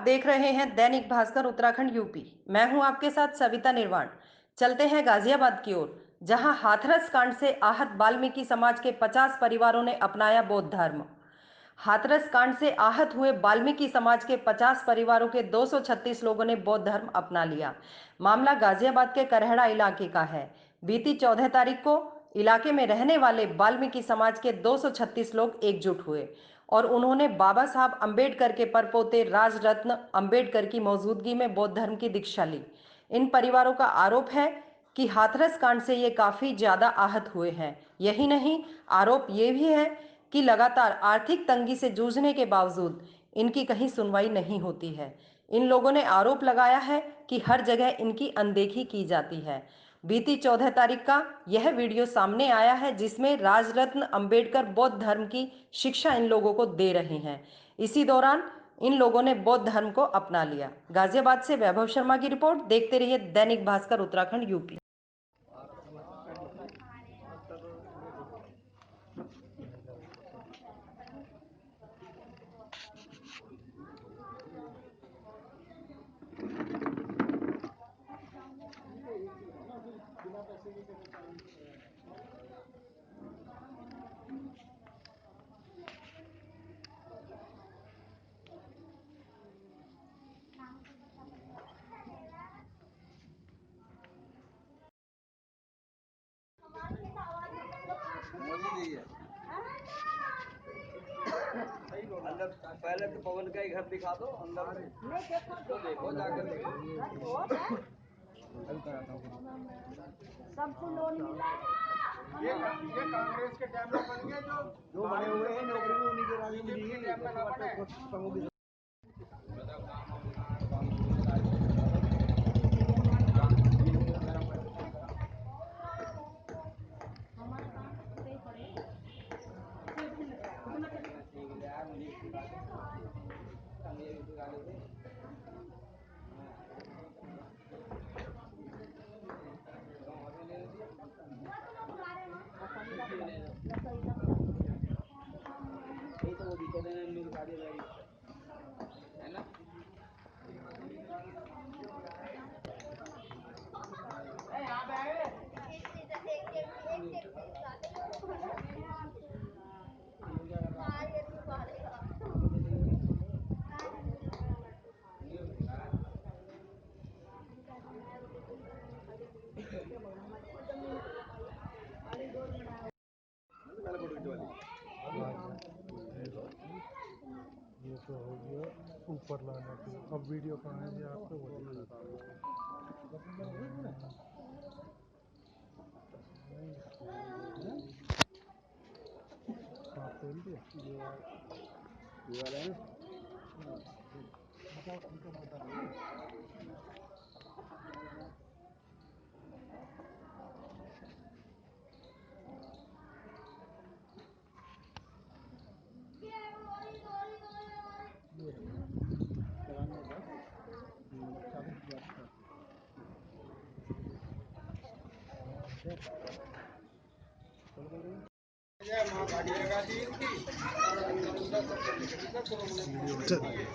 देख रहे हैं दैनिक भास्कर उत्तराखंड यूपी। मैं हूं आपके साथ सविता निर्वाण। चलते हैं गाजियाबाद की ओर, जहां हाथरस कांड से आहत वाल्मीकि समाज के 50 परिवारों ने अपनाया बौद्ध धर्म। हाथरस कांड से आहत हुए वाल्मीकि समाज के 50 परिवारों के 236 लोगों ने बौद्ध धर्म अपना लिया। मामला गाजियाबाद के करहड़ा इलाके का है। बीती 14 तारीख को इलाके में रहने वाले वाल्मीकि समाज के 236 लोग एकजुट हुए और उन्होंने बाबा साहब अंबेडकर के परपोते राजरत्न अंबेडकर की मौजूदगी में बौद्ध धर्म की दीक्षा ली। इन परिवारों का आरोप है कि हाथरस कांड से ये काफी ज्यादा आहत हुए हैं। यही नहीं, आरोप ये भी है कि लगातार आर्थिक तंगी से जूझने के बावजूद इनकी कहीं सुनवाई नहीं होती है। इन लोगों ने आरोप लगाया है कि हर जगह इनकी अनदेखी की जाती है। बीती 14 तारीख का यह वीडियो सामने आया है, जिसमें राजरत्न अंबेडकर बौद्ध धर्म की शिक्षा इन लोगों को दे रहे हैं। इसी दौरान इन लोगों ने बौद्ध धर्म को अपना लिया। गाजियाबाद से वैभव शर्मा की रिपोर्ट। देखते रहिए दैनिक भास्कर उत्तराखंड यूपी। अंदर पहले तो पवन का ही घर दिखा दो। अंदर तो देखो, जाकर देखो। सबको लोन मिला। ये कांग्रेस के टाइम में बन गए, जो बने हुए हैं नौकरी में उन्हीं के राज में दी गई। ये तो हो गया ऊपर लाने के। अब वीडियो कहाँ है ये आपको वो दिखाता हूँ। तेल दिया ये वाला है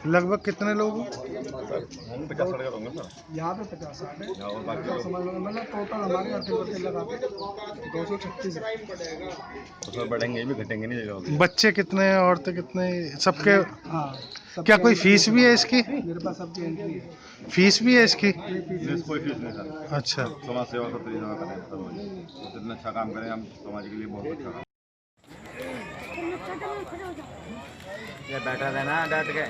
लगभग कितने लोग यहाँ पे 50 है, मतलब टोटल हमारे लगा 236 तो बढ़ेंगे भी घटेंगे नहीं। बच्चे कितने हैं, औरतें कितने, सबके? हाँ, क्या कोई फीस भी है इसकी? मेरे पास सबकी एंट्री है। फीस भी है इसकी? कोई फीस नहीं सर। अच्छा, समाज सेवा का तरीका करें, जितना अच्छा काम करें हम समाज के लिए बहुत अच्छा काम। ये बैठा था ना डट के।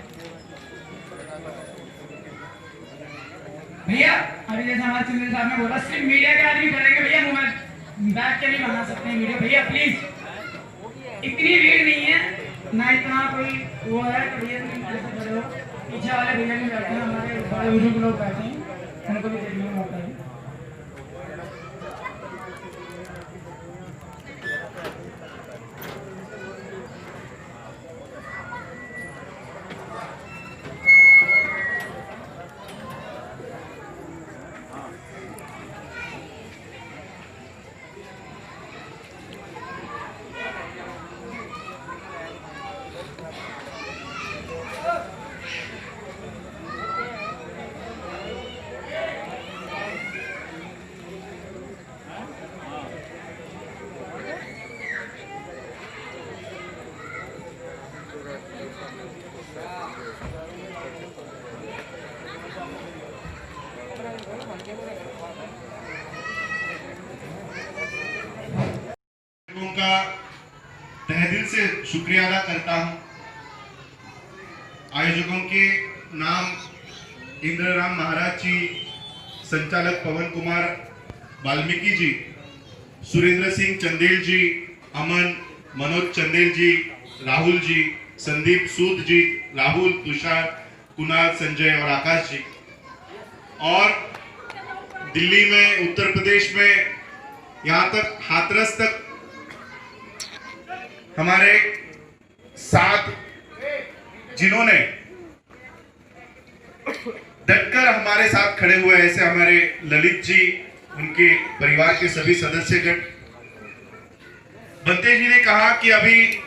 भैया अभी जैसे हमारे सिंह साहब ने बोला, सिर्फ मीडिया के आदमी करेंगे भैया, मोबाइल बैठ के नहीं बना सकते वीडियो। भैया प्लीज, इतनी भीड़ नहीं है ना, इतना कोई वो है कि भैया तुम ऐसे खड़े हो। पीछे वाले भैया नहीं बैठे हैं, हमारे बड़े बुजुर्ग लोग बैठे हैं, उनको भी देखने में मौका है। का तहे दिल से शुक्रिया अदा करता हूं। आयोजकों के नाम इंद्रराम महाराज जी, संचालक पवन कुमार वाल्मीकि जी, सुरेंद्र सिंह चंदेल जी, अमन, मनोज चंदेल जी, राहुल जी, संदीप सूद जी, राहुल, तुषार, कुणाल, संजय और आकाश जी। और दिल्ली में, उत्तर प्रदेश में, यहाँ तक हाथरस तक हमारे साथ जिन्होंने डटकर हमारे साथ खड़े हुए, ऐसे हमारे ललित जी, उनके परिवार के सभी सदस्यगण। बंते जी ने कहा कि अभी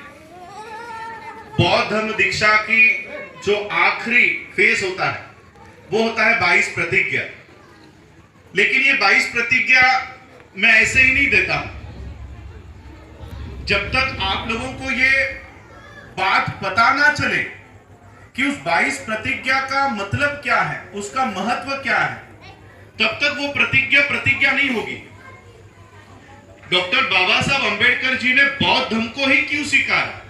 बौद्ध धर्म दीक्षा की जो आखिरी फेज होता है वो होता है 22 प्रतिज्ञा। लेकिन ये 22 प्रतिज्ञा मैं ऐसे ही नहीं देता हूं। जब तक आप लोगों को ये बात पता ना चले कि उस 22 प्रतिज्ञा का मतलब क्या है, उसका महत्व क्या है, तब तक वो प्रतिज्ञा नहीं होगी। डॉक्टर बाबा साहब अंबेडकर जी ने बौद्ध धर्म को ही क्यों स्वीकारा?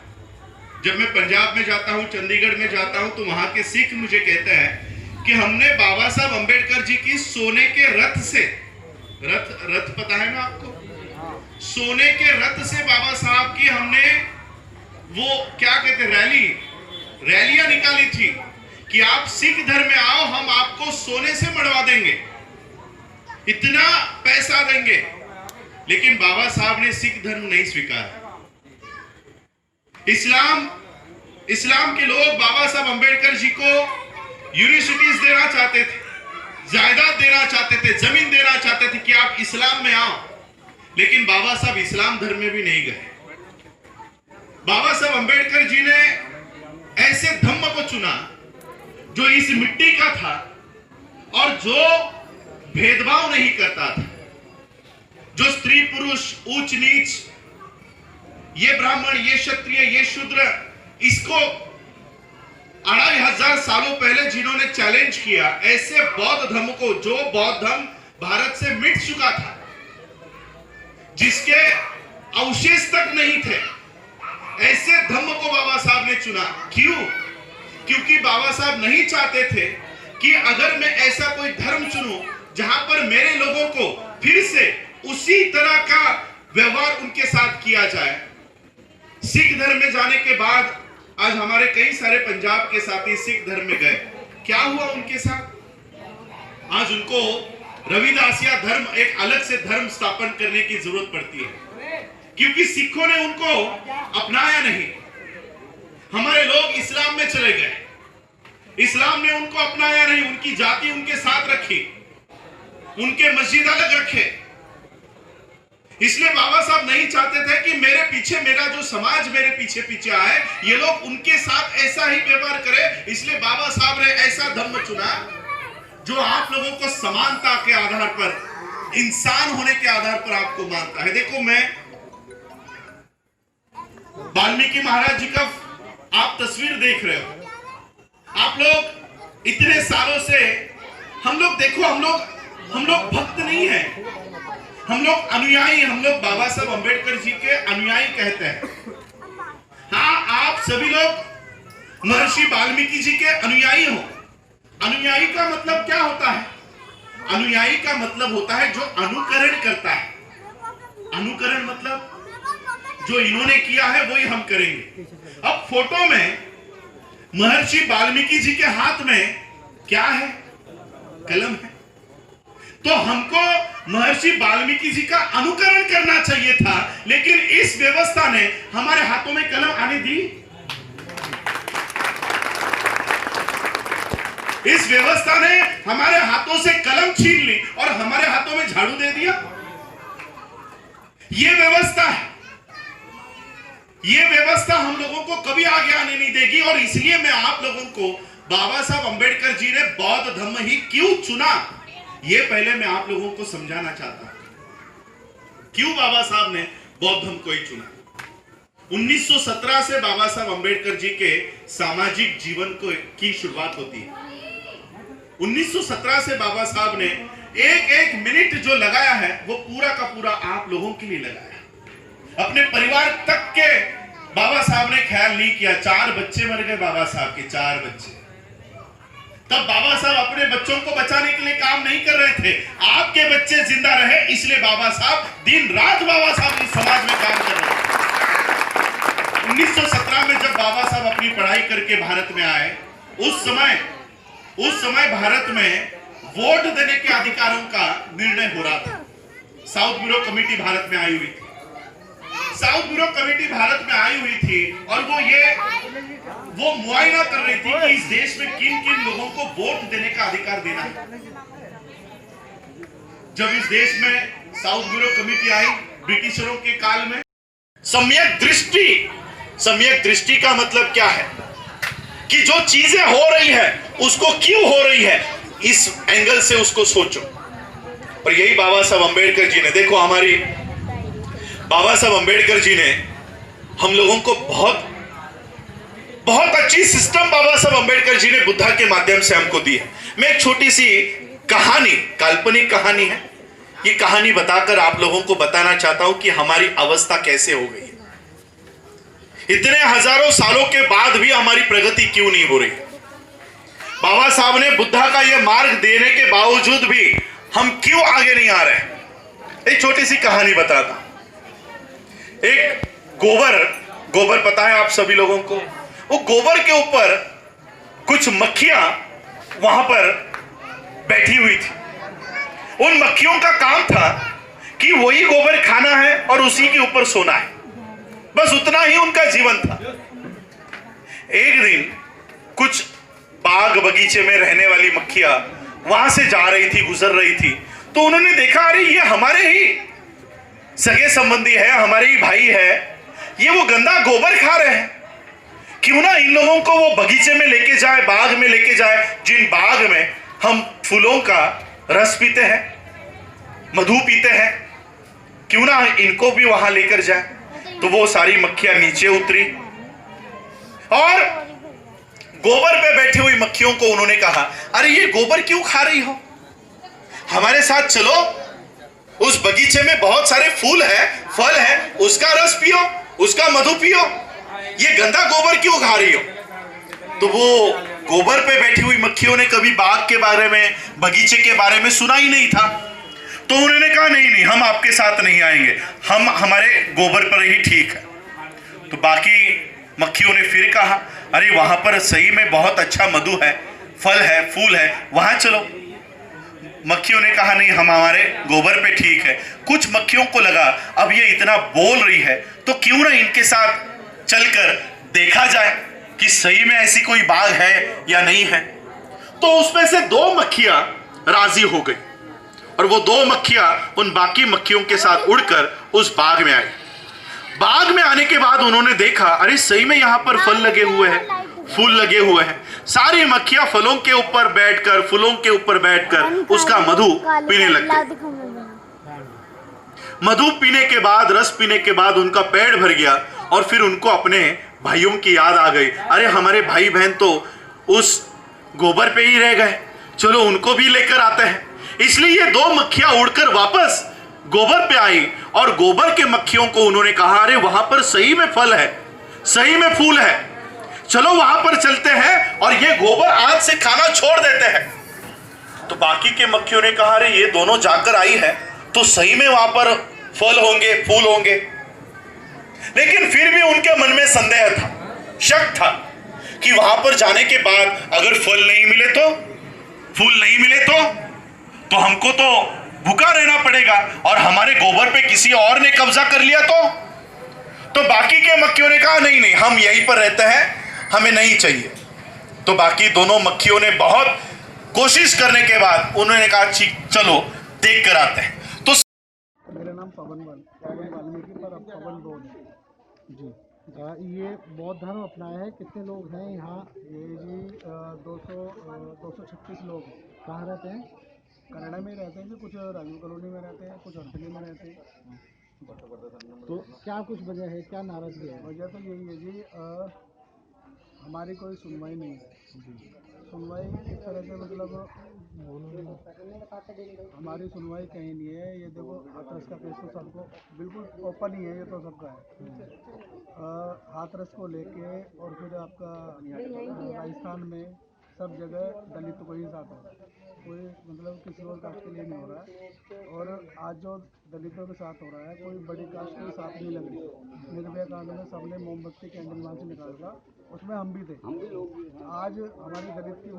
जब मैं पंजाब में जाता हूं, चंडीगढ़ में जाता हूं, तो वहां के सिख मुझे कहते हैं कि हमने बाबा साहब अंबेडकर जी की सोने के रथ से, रथ पता है ना आपको, सोने के रथ से बाबा साहब की हमने वो क्या कहते रैलियां निकाली थी कि आप सिख धर्म में आओ, हम आपको सोने से मढ़वा देंगे, इतना पैसा देंगे। लेकिन बाबा साहब ने सिख धर्म नहीं स्वीकारा। इस्लाम के लोग बाबा साहब अंबेडकर जी को यूनिवर्सिटीज देना चाहते थे, जायदाद देना चाहते थे, जमीन देना चाहते थे कि आप इस्लाम में आओ। लेकिन बाबा साहब इस्लाम धर्म में भी नहीं गए। बाबा साहब अंबेडकर जी ने ऐसे धम्म को चुना जो इस मिट्टी का था और जो भेदभाव नहीं करता था, जो स्त्री पुरुष, ऊंच नीच, ये ब्राह्मण, ये क्षत्रिय, ये शूद्र, इसको 2500 सालों पहले जिन्होंने चैलेंज किया, ऐसे बौद्ध धर्म को, जो बौद्ध धर्म भारत से मिट चुका था, जिसके अवशेष तक नहीं थे, ऐसे धर्म को बाबा साहब ने चुना। क्यों? क्योंकि बाबा साहब नहीं चाहते थे कि अगर मैं ऐसा कोई धर्म चुनूं जहां पर मेरे लोगों को फिर से उसी तरह का व्यवहार उनके साथ किया जाए। सिख धर्म में जाने के बाद आज हमारे कई सारे पंजाब के साथी सिख धर्म में गए, क्या हुआ उनके साथ? आज उनको रविदासिया धर्म, एक अलग से धर्म स्थापन करने की जरूरत पड़ती है, क्योंकि सिखों ने उनको अपनाया नहीं। हमारे लोग इस्लाम में चले गए, इस्लाम ने उनको अपनाया नहीं, उनकी जाति उनके साथ रखी, उनके मस्जिद अलग रखे। इसलिए बाबा साहब नहीं चाहते थे कि मेरे पीछे, मेरा जो समाज मेरे पीछे आए, ये लोग उनके साथ ऐसा ही व्यवहार करे। इसलिए बाबा साहब ने ऐसा धर्म चुना जो आप लोगों को समानता के आधार पर, इंसान होने के आधार पर आपको मानता है। देखो, मैं वाल्मीकि महाराज जी का आप तस्वीर देख रहे हो। आप लोग इतने सालों से, हम लोग देखो, हम लोग भक्त नहीं है, हम लोग अनुयायी, हम लोग बाबा साहब अंबेडकर जी के अनुयायी कहते हैं। हाँ, आप सभी लोग महर्षि वाल्मीकि जी के अनुयायी हो। अनुयायी का मतलब क्या होता है? अनुयायी का मतलब होता है जो अनुकरण करता है। अनुकरण मतलब जो इन्होंने किया है वही हम करेंगे। अब फोटो में महर्षि वाल्मीकि जी के हाथ में क्या है? कलम है। तो हमको महर्षि वाल्मीकि जी का अनुकरण करना चाहिए था, लेकिन इस व्यवस्था ने हमारे हाथों में कलम आने दी। इस व्यवस्था ने हमारे हाथों से कलम छीन ली और हमारे हाथों में झाड़ू दे दिया। यह व्यवस्था है, यह व्यवस्था हम लोगों को कभी आगे आने नहीं देगी। और इसलिए मैं आप लोगों को बाबा साहब अंबेडकर जी ने बौद्ध धर्म ही क्यों चुना, यह पहले मैं आप लोगों को समझाना चाहता हूं। क्यों बाबा साहब ने बौद्ध धर्म को ही चुना? 1917 से बाबा साहब अंबेडकर जी के सामाजिक जीवन की शुरुआत होती है। 1917 से बाबा साहब ने एक एक मिनट जो लगाया है वो पूरा का पूरा आप लोगों के लिए लगाया। अपने परिवार तक के बाबा साहब ने ख्याल नहीं किया। 4 बच्चे मर गए बाबा साहब के, 4 बच्चे। तब बाबा साहब अपने बच्चों को बचाने के लिए काम नहीं कर रहे थे, आपके बच्चे जिंदा रहे इसलिए बाबा साहब दिन रात बाबा साहब इस समाज में काम कर रहे थे। 1917 में जब बाबा साहब अपनी पढ़ाई करके भारत में आए, उस समय भारत में वोट देने के अधिकारों का निर्णय हो रहा था। साउथ ब्यूरो कमेटी भारत में आई हुई थी। साउथ ब्यूरो कमेटी भारत में आई हुई थी और वो मुआयना कर रही थी कि इस देश में किन किन लोगों को वोट देने का अधिकार देना है। जब इस देश में साउथ ब्यूरो कमेटी आई ब्रिटिशरों के काल में, सम्यक दृष्टि का मतलब क्या है कि जो चीजें हो रही है उसको क्यों हो रही है, इस एंगल से उसको सोचो। और यही बाबा साहब अंबेडकर जी ने, देखो हमारी बाबा साहब अंबेडकर जी ने हम लोगों को बहुत अच्छी सिस्टम बाबा साहब अंबेडकर जी ने बुद्धा के माध्यम से हमको दी है। मैं एक छोटी सी कहानी, काल्पनिक कहानी है, ये कहानी बताकर आप लोगों को बताना चाहता हूं कि हमारी अवस्था कैसे हो गई है। इतने हजारों सालों के बाद भी हमारी प्रगति क्यों नहीं हो रही। बाबा साहब ने बुद्धा का यह मार्ग देने के बावजूद भी हम क्यों आगे नहीं आ रहे। एक छोटी सी कहानी बताता हूं। एक गोबर पता है आप सभी लोगों को, वो गोबर के ऊपर कुछ मक्खियां वहां पर बैठी हुई थी। उन मक्खियों का काम था कि वही गोबर खाना है और उसी के ऊपर सोना है, बस उतना ही उनका जीवन था। एक दिन कुछ बाग बगीचे में रहने वाली मक्खियां वहां से जा रही थी, गुजर रही थी, तो उन्होंने देखा अरे ये हमारे ही सगे संबंधी है, हमारे ही भाई है, ये वो गंदा गोबर खा रहे हैं, क्यों ना इन लोगों को वो बगीचे में लेके जाए, बाग में लेके जाए, जिन बाग में हम फूलों का रस पीते हैं, मधु पीते हैं, क्यों ना इनको भी वहां लेकर जाए। तो वो सारी मक्खियां नीचे उतरी और गोबर पे बैठी हुई मक्खियों को उन्होंने कहा अरे ये गोबर क्यों खा रही हो, हमारे साथ चलो, उस बगीचे में बहुत सारे फूल है, फल है, उसका रस पियो, उसका मधु पियो, ये गंदा गोबर क्यों खा रही हो। तो वो गोबर पे बैठी हुई मक्खियों ने कभी बाग के बारे में, बगीचे के बारे में सुना ही नहीं था। तो उन्होंने कहा नहीं, हम आपके साथ नहीं आएंगे, हम हमारे गोबर पर ही ठीक है। तो बाकी मक्खियों ने फिर कहा अरे वहां पर सही में बहुत अच्छा मधु है, फल है, फूल है, वहां चलो। मक्खियों ने कहा नहीं, हम हमारे गोबर पे ठीक है। कुछ मक्खियों को लगा अब ये इतना बोल रही है तो क्यों ना इनके साथ चलकर देखा जाए कि सही में ऐसी कोई बाग है या नहीं है। तो उसमें से 2 मक्खियां राजी हो गई और वो 2 मक्खियां उन बाकी मक्खियों के साथ उड़कर उस बाग में आई। बाग में आने के बाद उन्होंने देखा अरे सही में यहाँ पर फल लगे हुए हैं, फूल लगे हुए हैं। सारी मक्खियां फलों के ऊपर बैठकर, फूलों के ऊपर बैठकर उसका मधु पीने लग गई। मधु पीने के बाद, रस पीने के बाद उनका पेट भर गया और फिर उनको अपने भाइयों की याद आ गई। अरे हमारे भाई बहन तो उस गोबर पे ही रह गए, चलो उनको भी लेकर आते हैं। इसलिए ये 2 मक्खियां उड़कर वापस गोबर पे आई और गोबर के मक्खियों को उन्होंने कहा अरे वहां पर सही में फल है, सही में फूल है, चलो वहां पर चलते हैं और ये गोबर आज से खाना छोड़ देते हैं। तो बाकी के मक्खियों ने कहा अरे ये दोनों जाकर आई है तो सही में वहां पर फल होंगे, फूल होंगे। लेकिन फिर भी उनके मन में संदेह था, शक था कि वहां पर जाने के बाद अगर फल नहीं मिले तो, फूल नहीं मिले तो हमको तो भूखा रहना पड़ेगा और हमारे गोबर पे किसी और ने कब्जा कर लिया तो बाकी के मक्खियों ने कहा नहीं, हम यहीं पर रहते हैं, हमें नहीं चाहिए। तो बाकी दोनों मक्खियों ने बहुत कोशिश करने के बाद उन्होंने कहा चलो देख कर आते हैं। तो मेरा नाम पवन वाल्मीकि पर अब पवन बोल जी। ये बौद्ध धर्म अपनाया है। कितने लोग हैं यहाँ? ये जी 236 लोग। कहाँ रहते हैं? कनाडा में रहते हैं, कुछ राजीव कॉलोनी में रहते हैं, कुछ अर्तली में रहते हैं। तो क्या कुछ वजह है, क्या नाराजगी है? वजह तो यही है जी, हमारी कोई सुनवाई नहीं है। सुनवाई इस तरह से मतलब हमारी सुनवाई कहीं नहीं है। ये देखो हाथरस का केस तो सबको बिल्कुल ओपन ही है, ये तो सबका है। हाथरस को लेके और फिर आपका राजस्थान में सब जगह दलित को ही साथ हो रहा है, कोई मतलब किसी और कास्ट के लिए नहीं हो रहा है। और आज जो दलितों के साथ हो रहा है, कोई बड़ी कास्ट के साथ नहीं लग रही। निर्भया कांड में सबने मोमबत्ती कैंडल वहाँ से निकाल था, उसमें हम भी थे। आज हमारी दलित की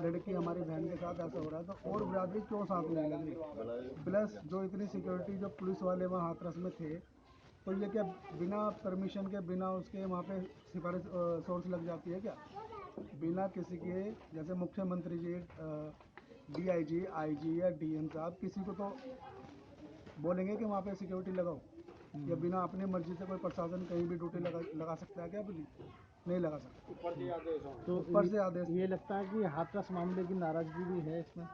लड़की हमारी बहन के साथ ऐसा हो रहा है तो और बिरादरी क्यों साथ नहीं लग रही। प्लस जो इतनी सिक्योरिटी जो पुलिस वाले वहाँ हाथरस में थे, तो ये क्या बिना परमिशन के बिना उसके वहाँ पे सिफारिश सोर्स लग जाती है क्या? बिना किसी के, जैसे मुख्यमंत्री जी, डीआईजी, आईजी या डीएम साहब किसी को तो बोलेंगे कि वहाँ पे सिक्योरिटी लगाओ, या बिना अपनी मर्जी से कोई प्रशासन कहीं भी ड्यूटी लगा सकता है क्या? अपनी नहीं लगा सकता। तो ऊपर से आदेश। ये लगता है कि हाथरस मामले की नाराजगी भी है इसमें।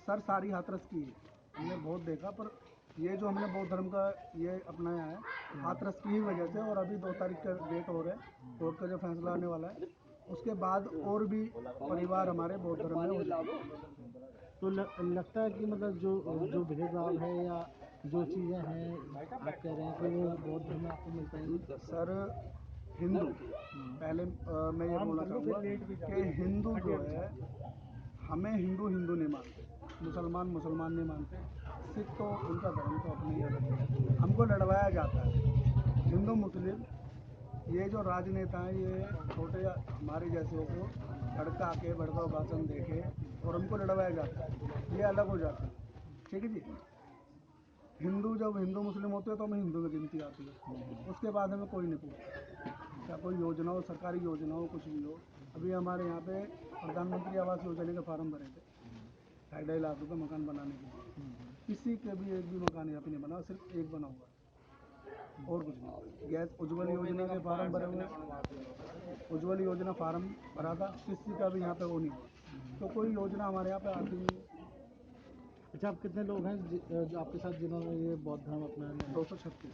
सर सारी हाथरस की है, हमने बहुत देखा, पर ये जो हमने बौद्ध धर्म का ये अपनाया है हाथरस की ही वजह से। और अभी 2 तारीख का डेट हो रहा है, कोर्ट का जो फैसला आने वाला है, उसके बाद और भी परिवार हमारे बौद्ध धर्म में हो जाएंगे। तो लगता है कि मतलब जो भेदभाव है या जो चीज़ें हैं आप कह रहे हैं कि वो बौद्ध धर्म में आपको मिल पाएंगी। सर हिंदू, पहले मैं ये बोलना चाहूँगा कि हिंदू जो है, हमें हिंदू हिंदू नहीं मानते, मुसलमान मुसलमान नहीं मानते, सिख तो उनका धर्म तो अपने ही अलग है। हमको लड़वाया जाता है हिंदू मुस्लिम। ये जो राजनेता हैं ये छोटे हमारे जैसे को भड़का के भड़काऊ भाषण देके और हमको लड़वाया जाता है, ये अलग हो जाता है। ठीक है जी। हिंदू जब हिंदू मुस्लिम होते हैं तो हमें हिंदू में गिनती आती है, उसके बाद हमें कोई नहीं पूछता, क्या कोई योजना हो, सरकारी योजना हो, कुछ भी हो। अभी हमारे यहाँ पे प्रधानमंत्री आवास योजना के फार्म भरे थे, 2.5 लाख रुपये मकान बनाने के लिए, किसी के भी एक भी मकान यहाँ पे नहीं बना, सिर्फ एक बना हुआ है और कुछ नहीं। गैस उज्ज्वल योजना के फार्म भरे हुए, उज्ज्वल योजना फार्म भरा था, किसी का भी यहाँ पे वो नहीं हुआ। तो कोई योजना हमारे यहाँ पे आती नहीं है। अच्छा, आप कितने लोग हैं जो आपके साथ जिन्होंने ये बौद्ध धर्म अपनाया? 236।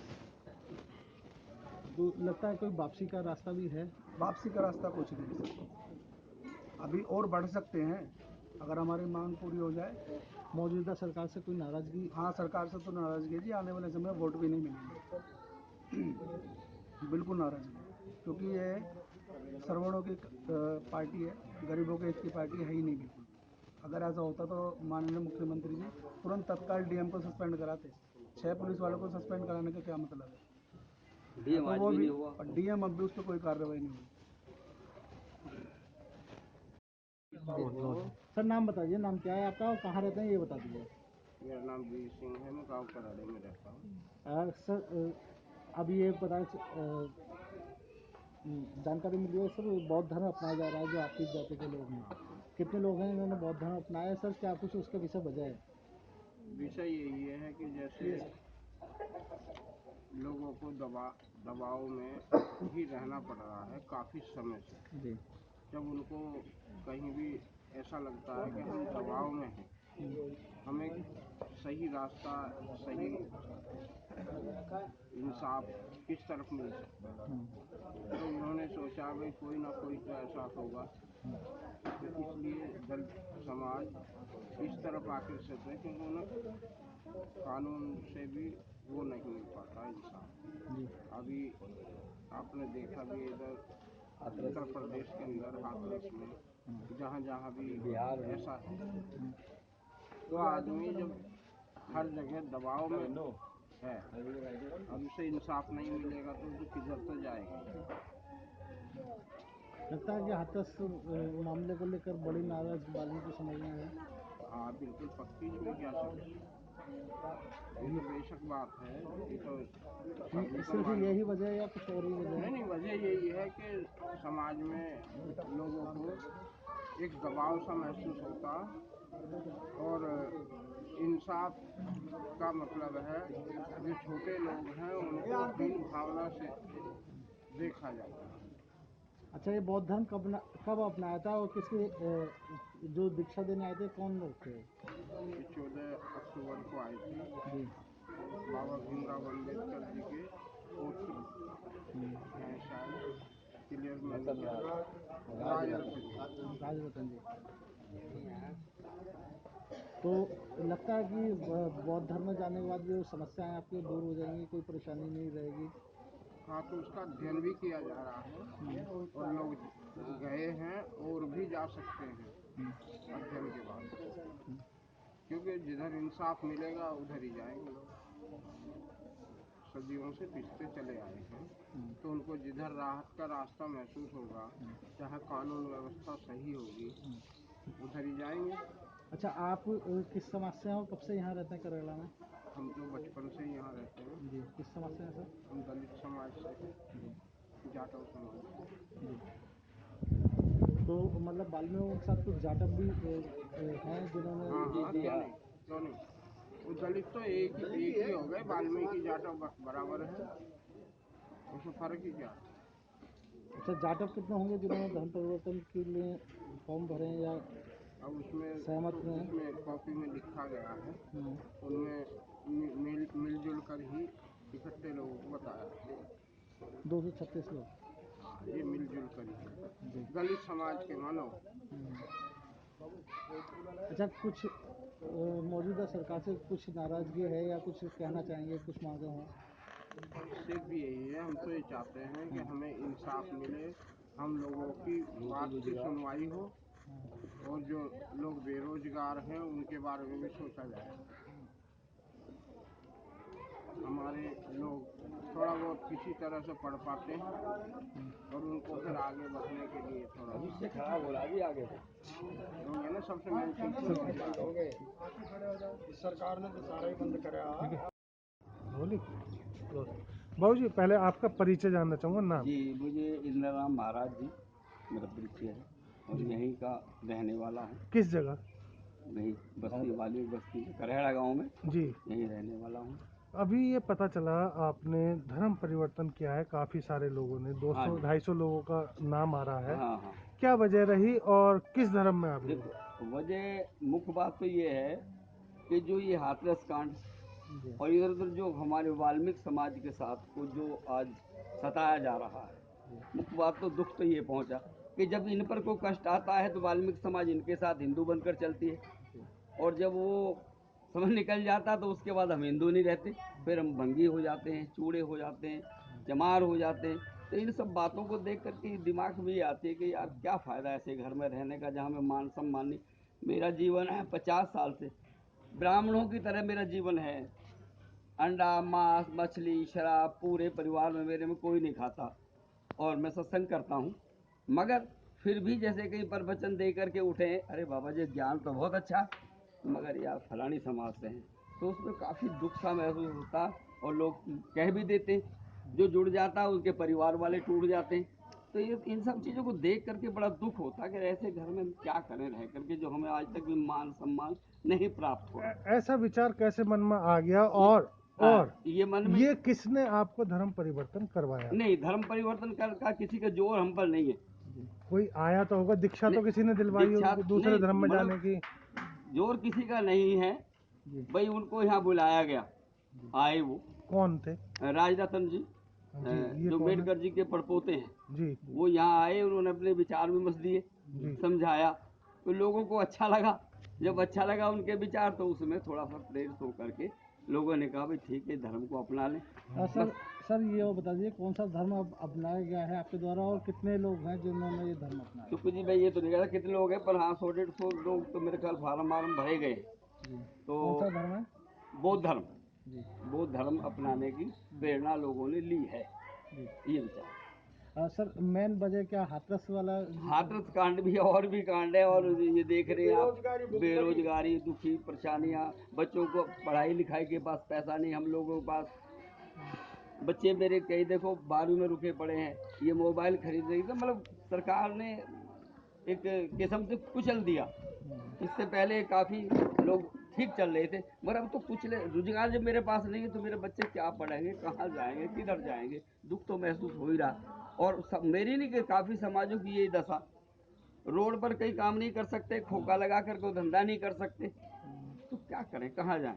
तो लगता है कोई वापसी का रास्ता भी है? वापसी का रास्ता कुछ नहीं सर, अभी और बढ़ सकते हैं अगर हमारी मांग पूरी हो जाए। मौजूदा सरकार से कोई नाराजगी? हाँ, सरकार से तो नाराजगी है जी, आने वाले समय वोट भी नहीं मिलेंगे। बिल्कुल नाराजगी है, क्योंकि ये सर्वणों की पार्टी है, गरीबों के हित की पार्टी है ही नहीं बिल्कुल। अगर ऐसा होता तो माननीय मुख्यमंत्री जी तुरंत तत्काल डीएम को सस्पेंड कराते। 6 पुलिस वालों को सस्पेंड कराने का क्या मतलब है? तो वो भी डीएम अब भी उस पर कोई कार्रवाई नहीं हुई। सर नाम बताइए, नाम क्या है आपका और कहाँ रहते हैं ये बता दीजिए। मेरा नाम वीर सिंह है, मैं गाँव कराड़े में रहता हूँ। सर अभी ये पता जानकारी मिली है सर, बौद्ध धर्म अपनाया जा रहा है जो आपकी जाति के लोग हैं, कितने लोग हैं इन्होंने बौद्ध धर्म अपनाया सर? क्या कुछ उसके विषय वजह है? विषय यही है कि जैसे लोगों को दबाव में ही रहना पड़ रहा है काफ़ी समय से जी। जब उनको कहीं भी ऐसा लगता है कि हम दबाव में हैं, हमें सही रास्ता, सही इंसाफ किस तरफ मिल सकता है, तो उन्होंने सोचा भाई कोई ना कोई तो ऐसा होगा, तो इसलिए दलित समाज इस तरफ आकर्षित है क्योंकि उन्हें कानून से भी वो नहीं मिल पाता इंसाफ। अभी आपने देखा भी इधर उत्तर प्रदेश के अंदर हाथरस में जहाँ जहाँ भी ऐसा है, तो आदमी जब हर जगह दबाव में है, अब उसे इंसाफ नहीं मिलेगा तो किधर तो जाएगा। लगता है कि हाथरस मामले को लेकर बड़ी नाराजगी की समझ में है। हाँ बिल्कुल पक्की, इसमें क्या समझ, ये बेशक बात है। ये तो सिर्फ यही वजह है या कुछ और ही वजह है? नहीं, वजह यही है कि समाज में लोगों को एक दबाव सा महसूस होता और इंसाफ का मतलब है जो छोटे लोग हैं उनको हीन भावना से देखा जाता है। अच्छा, ये बौद्ध धर्म कब अपनाया था और किसके जो दीक्षा देने आए थे कौन लोग थे? 14 अक्टूबर को आए थे जी। बाबा भीमराव अम्बेडकर जी के पोत्र हैं, शायद क्लियर में राज रतन राज रतन जी। तो लगता है कि बौद्ध धर्म में जाने के बाद जो समस्याएं आपकी दूर हो जाएंगी, कोई परेशानी नहीं रहेगी। हाँ, तो उसका अध्ययन भी किया जा रहा है और लोग गए हैं और भी जा सकते हैं अध्ययन के बाद, क्योंकि जिधर इंसाफ मिलेगा उधर ही जाएंगे लोग। सदियों से पिछते चले आए हैं, तो उनको जिधर राहत का रास्ता महसूस होगा, चाहे कानून व्यवस्था सही होगी, उधर ही जाएंगे। अच्छा, आप किस समाज से हैं और कब से यहाँ रहते हैं केरला में? हम तो बचपन से ही यहाँ रहते हैं। जी, किस समाज से हैं सर? हम दलित समाज से हैं, जाटव समाज से। तो मतलब बाल्मीकियों के साथ कुछ जाटव भी हैं जिन्होंने हाँ, क्यों नहीं। वो दलित तो एक ही हो गए, वाल्मीकि जाटव बराबर है, उसमें फर्क ही क्या है। अच्छा, जाटव कितने होंगे जिन्होंने धर्म परिवर्तन के लिए फॉर्म भरे हैं या अब उसमें सहमत तो हैं? उसमें कॉपी में लिखा गया है, उनमें मिलजुल कर ही इकट्ठे लोगों को बताया। 236 लोग। हाँ, ये मिलजुल कर ही दलित समाज के मानो। अच्छा, कुछ मौजूदा सरकार से कुछ नाराजगी है या कुछ कहना चाहेंगे, कुछ मांगे हों? सिर्फ भी यही है, हम तो ये चाहते हैं कि हमें इंसाफ मिले, हम लोगों की बात की सुनवाई हो और जो लोग बेरोजगार हैं उनके बारे में भी सोचा जाए। हमारे लोग थोड़ा बहुत किसी तरह से पढ़ पाते हैं और उनको फिर आगे बढ़ने के लिए थोड़ा खराब हो रहा है आगे ये ना सबसे मेन चीज। सरकार ने तो सारा ही बंद कराया। बोली बाबू जी, पहले आपका परिचय जानना चाहूँगा, नाम? जी, मुझे इंदिरा राम महाराज जी मेरा परिचय है और यहीं का रहने वाला हूँ। किस जगह? यही बस्ती वाली बस्ती करेड़ा गांव में जी, यहीं रहने वाला हूँ। अभी ये पता चला आपने धर्म परिवर्तन किया है, काफ़ी सारे लोगों ने, 200-250 लोगों का नाम आ रहा है। हाँ हाँ, क्या वजह रही और किस धर्म में आप लोग? देखो वजह मुख्य बात तो ये है कि जो ये हाथरस कांड और इधर उधर जो हमारे वाल्मीकि समाज के साथ को जो आज सताया जा रहा है, मुख्य बात तो दुख तो ये पहुंचा कि जब इन पर कोई कष्ट आता है तो वाल्मीकि समाज इनके साथ हिंदू बनकर चलती है, और जब वो समय निकल जाता तो उसके बाद हम हिंदू नहीं रहते, फिर हम भंगी हो जाते हैं, चूड़े हो जाते हैं, चमार हो जाते हैं। तो इन सब बातों को देख करके दिमाग में ये आती है कि यार क्या फ़ायदा ऐसे घर में रहने का जहाँ में मान सम्मान नहीं। मेरा जीवन है 50 साल से ब्राह्मणों की तरह मेरा जीवन है, अंडा मांस मछली शराब पूरे परिवार में मेरे में कोई नहीं खाता, और मैं सत्संग करता हूँ, मगर फिर भी जैसे कई प्रवचन दे करके उठे, अरे बाबा जी ज्ञान तो बहुत अच्छा मगर यार फलानी समाज से हैं, तो उसमें काफ़ी दुख सा महसूस होता और लोग कह भी देते, जो जुड़ जाता है उसके परिवार वाले टूट जाते हैं। तो ये इन सब चीज़ों को देख करके बड़ा दुख होता है कि ऐसे घर में हम क्या करें रह करके जो हमें आज तक भी मान सम्मान नहीं प्राप्त हुआ। ऐसा विचार कैसे मन में आ गया और ये मन में ये किसने आपको धर्म परिवर्तन करवाया? नहीं, धर्म परिवर्तन का किसी का जोर हम पर नहीं है। कोई आया तो होगा, दीक्षा तो किसी ने दिलवाई होगी दूसरे धर्म में जाने की? जोर किसी का नहीं है भाई, उनको यहाँ बुलाया गया, आए वो कौन थे? राजरतन जी, जो अम्बेडकर जी के पड़पोते हैं जी, वो यहाँ आए, उन्होंने अपने विचार विमर्श दिए, समझाया, तो लोगों को अच्छा लगा। जब अच्छा लगा उनके विचार तो उसमें थोड़ा सा प्रेरित होकर के लोगों ने कहा भाई ठीक है धर्म को अपना लें। सर ये बता दीजिए कौन सा धर्म अब अपनाया गया है आपके द्वारा और कितने लोग हैं जिन्होंने ये धर्म अपनाया? तो जी भाई ये तो नहीं कहता कितने लोग हैं, पर हाँ 100-150 लोग तो मेरे ख्याल फार्म भरे गए। तो कौन सा धर्म है? बौद्ध धर्म, बौद्ध धर्म अपनाने की प्रेरणा लोगों ने ली है, ये विचार। सर मेन वजह क्या हाथरस वाला? हाथरस कांड भी और भी कांड है, और ये देख रहे हैं आप बेरोजगारी, दुखी, परेशानियाँ, बच्चों को पढ़ाई लिखाई के पास पैसा नहीं, हम लोगों के पास बच्चे मेरे कई देखो 12वीं में रुके पड़े हैं, ये मोबाइल खरीद रही, तो मतलब सरकार ने एक किस्म से कुचल दिया। इससे पहले काफ़ी लोग ठीक चल रहे थे, मगर अब तो कुछ रोजगार जब मेरे पास नहीं है तो मेरे बच्चे क्या पढ़ेंगे, कहाँ जाएंगे, किधर जाएंगे, दुख तो महसूस हो ही रहा। और सब मेरी नहीं कि काफ़ी समाजों की यही दशा, रोड पर कई काम नहीं कर सकते, खोखा लगा कर कोई धंधा नहीं कर सकते, तो क्या करें, कहाँ जाएं।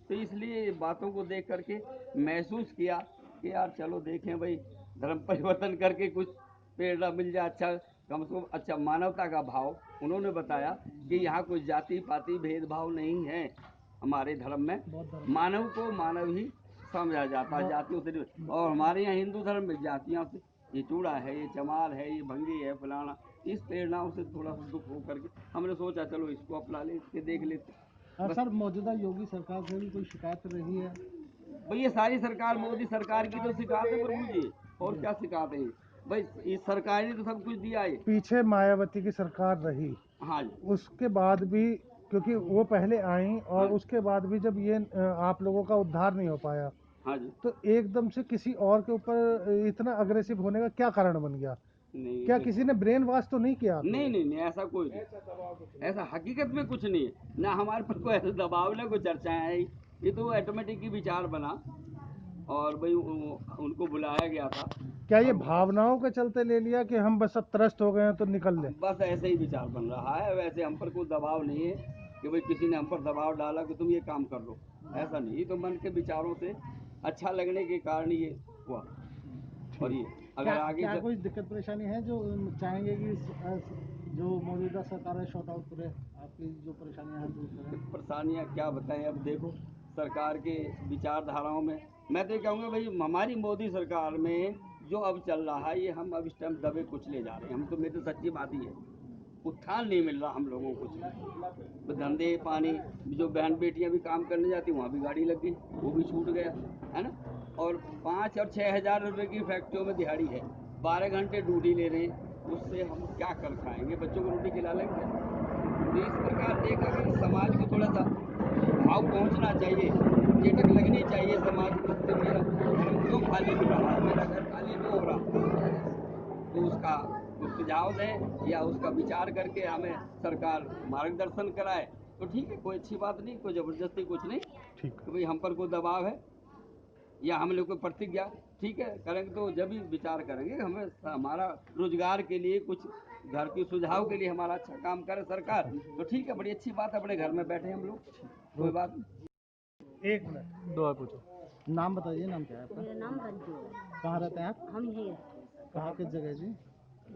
तो इसलिए बातों को देख करके महसूस किया कि यार चलो देखें भाई धर्म परिवर्तन करके कुछ प्रेरणा मिल जाए, अच्छा कम से कम अच्छा मानवता का भाव उन्होंने बताया कि यहाँ कोई जाति पाति भेदभाव नहीं है। हमारे धर्म में मानव को मानव ही समझा जाता है, जातियों से नहीं। और हमारे यहाँ हिंदू धर्म में जातियों से, ये चूड़ा है, ये चमार है, ये भंगी है, फलाना, इस प्रेरणाओं से थोड़ा सा दुख हो करके हमने सोचा चलो इसको अपना लेते, देख लेते। सर मौजूदा योगी सरकार से भी कोई शिकायत रही है? भाई ये सारी सरकार, मोदी सरकार की तो शिकायत है प्रभु जी, और क्या शिकायत है भाई? इस सरकार ने तो सब कुछ दिया है। पीछे मायावती की सरकार रही, हाँ जी, उसके बाद भी, क्योंकि वो पहले आई और उसके बाद भी जब ये आप लोगों का उद्धार नहीं हो पाया, हाँ जी, तो एकदम से किसी और के ऊपर इतना अग्रेसिव होने का क्या कारण बन गया? नहीं क्या किसी ने ब्रेन वॉश तो नहीं किया? नहीं नहीं नहीं, ऐसा कोई नहीं, ऐसा हकीकत में कुछ नहीं है ना। हमारे पर कोई ऐसा दबाव ना, कोई चर्चाएं आई, ये तो ऑटोमेटिक ही विचार बना और भाई उनको बुलाया गया था। क्या ये भावनाओं के चलते ले लिया कि हम बस अब त्रस्त हो गए हैं तो निकल ले? बस ऐसे ही विचार बन रहा है, वैसे हम पर कोई दबाव नहीं है कि भाई किसी ने हम पर दबाव डाला कि तुम ये काम कर लो, ऐसा नहीं। तो मन के विचारों से अच्छा लगने के कारण ये हुआ। और ये अगर आगे क्या कोई दिक्कत परेशानी है जो चाहेंगे कि जो मौजूदा सरकार है शॉर्ट आउट करे, आपकी जो परेशानियां हैं दूर करें? परेशानियाँ क्या बताएं? अब देखो सरकार के विचारधाराओं में मैं तो कहूँगा भाई हमारी मोदी सरकार में जो अब चल रहा है ये हम अब इस टाइम दबे कुछ ले जा रहे हैं। हम तो, मेरी तो सच्ची बात ही है, उत्थान नहीं मिल रहा हम लोगों को कुछ। तो धंधे पानी, जो बहन बेटियां भी काम करने जाती वहाँ भी गाड़ी लग गई, वो भी छूट गया है ना। और 5 और 6 हज़ार रुपये की फैक्ट्रियों में दिहाड़ी है, 12 घंटे ड्यूटी ले रहे हैं, उससे हम क्या कर खाएंगे? बच्चों को रोटी खिला लेंगे? तो इस प्रकार एक अगर समाज को थोड़ा सा भाव पहुँचना चाहिए, चेटक लगनी चाहिए समाज को, मेरा घर क्यों खाली हो रहा है, मेरा घर खाली क्यों हो रहा, तो उसका सुझाव दें या उसका विचार करके हमें सरकार मार्गदर्शन कराए तो ठीक है, कोई अच्छी बात नहीं, कोई ज़बरदस्ती कुछ नहीं। ठीक है भाई, हम पर कोई दबाव है या हम लोग को प्रतिज्ञा ठीक है करेंगे तो जब भी विचार करेंगे। हमें हमारा रोजगार के लिए, कुछ घर के सुझाव के लिए हमारा अच्छा काम करे सरकार तो ठीक है, बड़ी अच्छी बात है, बड़े घर में बैठे हम लोग, कोई बात नहीं। 1 मिनट, दुआ पूछो। नाम बताइए, नाम क्या है आपका? मेरा नाम रंजू है। कहाँ रहते हैं आप? हम यहीं रहते हैं। कहाँ किस जगह जी?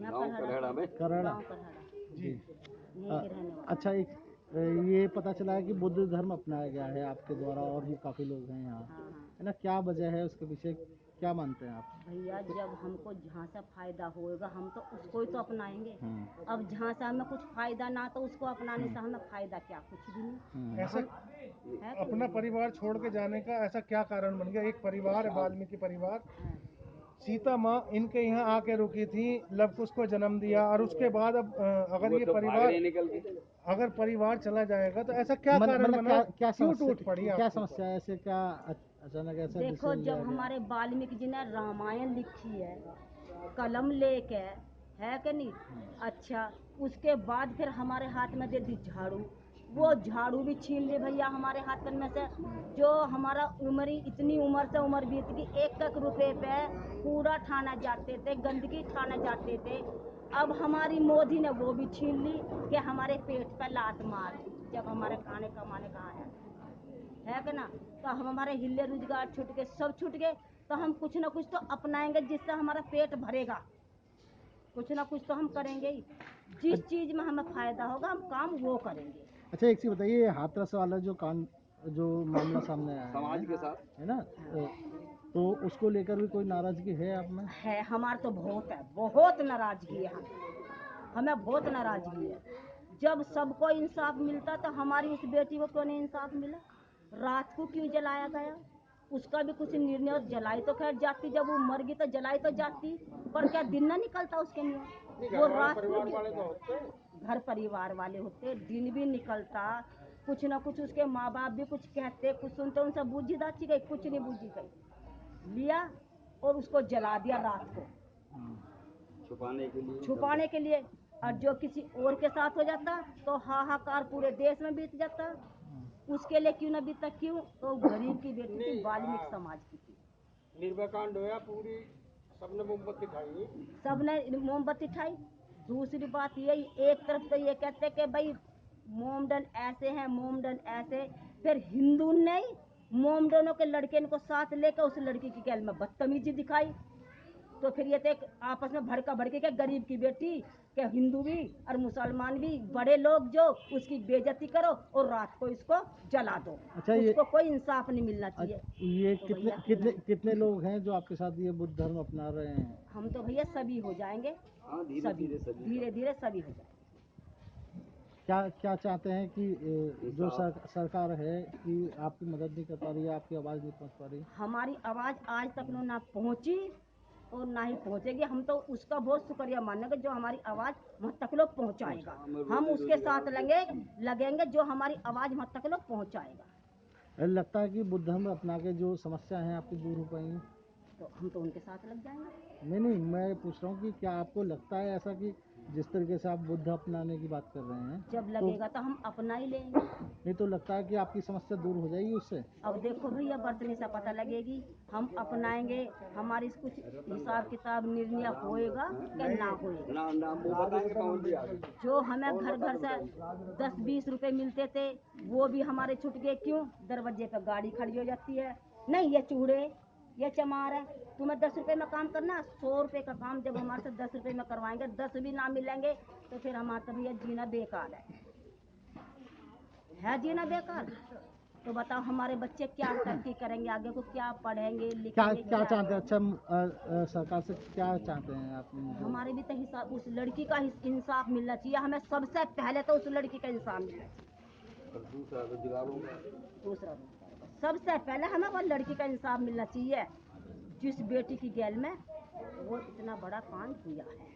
यहाँ करहड़ा में। करहड़ा गाँव करहड़ा जी। यहीं के रहने वाले। अच्छा, एक ये पता चला है कि बुद्ध धर्म अपनाया गया है आपके द्वारा, और भी काफ़ी लोग हैं यहाँ, हाँ हाँ है ना? क्या वजह है उसके पीछे, क्या मानते हैं आप? भैया, जब हमको जहाँ से फायदा होएगा हम तो उसको ही तो अपनाएंगे। अब जहाँ से हमें कुछ फायदा ना, तो उसको अपनाने से हमें फायदा क्या? कुछ भी नहीं। ऐसा है अपना परिवार छोड़ के जाने का ऐसा क्या कारण बन गया? एक परिवार है, वाल्मीकि परिवार, सीता माँ इनके यहाँ आके रुकी थी, लव कुश को जन्म दिया, और उसके बाद अब अगर ये परिवार, अगर परिवार चला जाएगा तो ऐसा क्या कारण बना? क्या क्यों टूट पड़ी? क्या समस्या है ऐसे? क्या अचानक ऐसा देखो, डिसीजन लिया जब गया? हमारे वाल्मीकि जी ने रामायण लिखी है, कलम लेके, है कि नहीं? अच्छा, उसके बाद फिर हमारे हाथ में दे दी झाड़ू, वो झाड़ू भी छीन ली भैया हमारे हाथ में से। जो हमारा उम्र, इतनी उम्र से उम्र बीत गई, 1 रुपए पे कूड़ा ठाना जाते थे, गंदगी ठाना जाते थे। अब हमारी मोदी ने वो भी छीन ली कि हमारे पेट पे लात मार दी, जब हमारे खाने कमाने का आया है कि ना। तो हम, हमारे हिले रोजगार छूट गए, सब छूट गए, तो हम कुछ ना कुछ तो अपनाएंगे जिससे हमारा पेट भरेगा, कुछ ना कुछ तो हम करेंगे ही। जिस चीज में हमें फायदा होगा हम काम वो करेंगे। अच्छा, एक चीज़ बताइए, हाथरस वाला जो मामला सामने आया समाज के साथ है ना, तो उसको लेकर भी कोई नाराजगी है आप में? है, हमार तो बहुत है, बहुत नाराजगी है हमें बहुत नाराजगी है। जब सबको इंसाफ मिलता तो हमारी उस बेटी को क्यों नहीं इंसाफ मिला? रात को क्यों जलाया गया? उसका भी कुछ निर्णय, और जलाई तो खैर जाती, जब वो मर गई तो जलाई तो जाती, पर क्या दिन ना निकलता उसके लिए? वो रात को घर परिवार वाले होते, दिन भी निकलता, कुछ ना कुछ उसके माँ बाप भी कुछ कहते, कुछ सुनते, उनसे बूझी दाची गई, कुछ नहीं बूझी गई, लिया और उसको जला दिया रात को, छुपाने के लिए। और जो किसी और के साथ हो जाता तो हाहाकार पूरे देश में बीत जाता, उसके लिए क्यों ना बीता? क्यों? तो गरीब की बेटी थी, वाल्मीकि समाज की थी, निर्भयकांड होया, पूरी सबने मोमबत्ती खाई, सबने मोमबत्ती खाई। दूसरी बात यही, एक तरफ तो ये कहते कि भाई मोमडन ऐसे हैं, मोमडन ऐसे, फिर हिंदू ने मोमडनों के लड़के को साथ लेकर उस लड़की की गैल में बदतमीजी दिखाई, तो फिर ये तो आपस में भड़का भड़के के गरीब की बेटी के हिंदू भी और मुसलमान भी बड़े लोग जो उसकी बेइज्जती करो और रात को इसको जला दो। अच्छा, उसको कोई इंसाफ नहीं मिलना चाहिए। ये तो कितने भैया कितने कितने लोग हैं जो आपके साथ ये बुद्ध धर्म अपना रहे हैं? हम तो भैया सभी हो जाएंगे, हाँ, धीरे धीरे सभी धीरे धीरे सभी हो जाएंगे। क्या क्या चाहते हैं कि जो सरकार है कि आपकी मदद नहीं कर पा रही है, आपकी आवाज़ नहीं पहुंच पा रही? हमारी आवाज़ आज तक ना पहुंची और ना ही पहुंचेगी। हम तो उसका बहुत शुक्रिया मानेंगे जो हमारी आवाज़ वहाँ तक लोग पहुंचाएगा। हम उसके साथ लगेंगे जो हमारी आवाज़ वहाँ तक लोग पहुंचाएगा। लगता है कि बुद्ध धर्म अपना के जो समस्या है आपकी दूर हो पाएंगी? तो हम तो उनके साथ लग जाएंगे। नहीं, मैं पूछ रहा हूँ कि क्या आपको लगता है ऐसा कि जिस तरीके से आप बुद्ध अपनाने की बात कर रहे हैं, जब लगेगा तो हम अपना ही लेंगे। नहीं तो लगता है कि आपकी समस्या दूर हो जाएगी उससे? अब देखो भैया बर्तनी से पता लगेगी, हम अपनाएंगे, हमारी कुछ हिसाब किताब निर्णय होएगा कि ना होएगा। जो हमें घर घर से 10-20 रुपए मिलते थे वो भी हमारे छूट गए। क्यों? दरवाजे पर गाड़ी खड़ी हो जाती है, नहीं ये चूड़े ये चमार है, तुम्हें 10 रुपए में काम करना, 100 रुपए का काम जब हमारे से 10 रुपए में करवाएंगे, 10 भी ना मिलेंगे तो फिर हमारा तो भैया जीना बेकार है जीना बेकार। तो बताओ हमारे बच्चे क्या तरक्की करेंगे, आगे को क्या पढ़ेंगे लिखेंगे? क्या चाहते हैं? अच्छा, सरकार से क्या चाहते हैं आप? हमारे भी तो हिसाब उस लड़की का इंसाफ मिलना चाहिए। हमें सबसे पहले तो उस लड़की का इंसाफ मिलना चाहिए। दूसरा रोजगार, सबसे पहले हमें वो लड़की का इंसाफ मिलना चाहिए जिस बेटी की गैल में वो इतना बड़ा कांड हुआ है।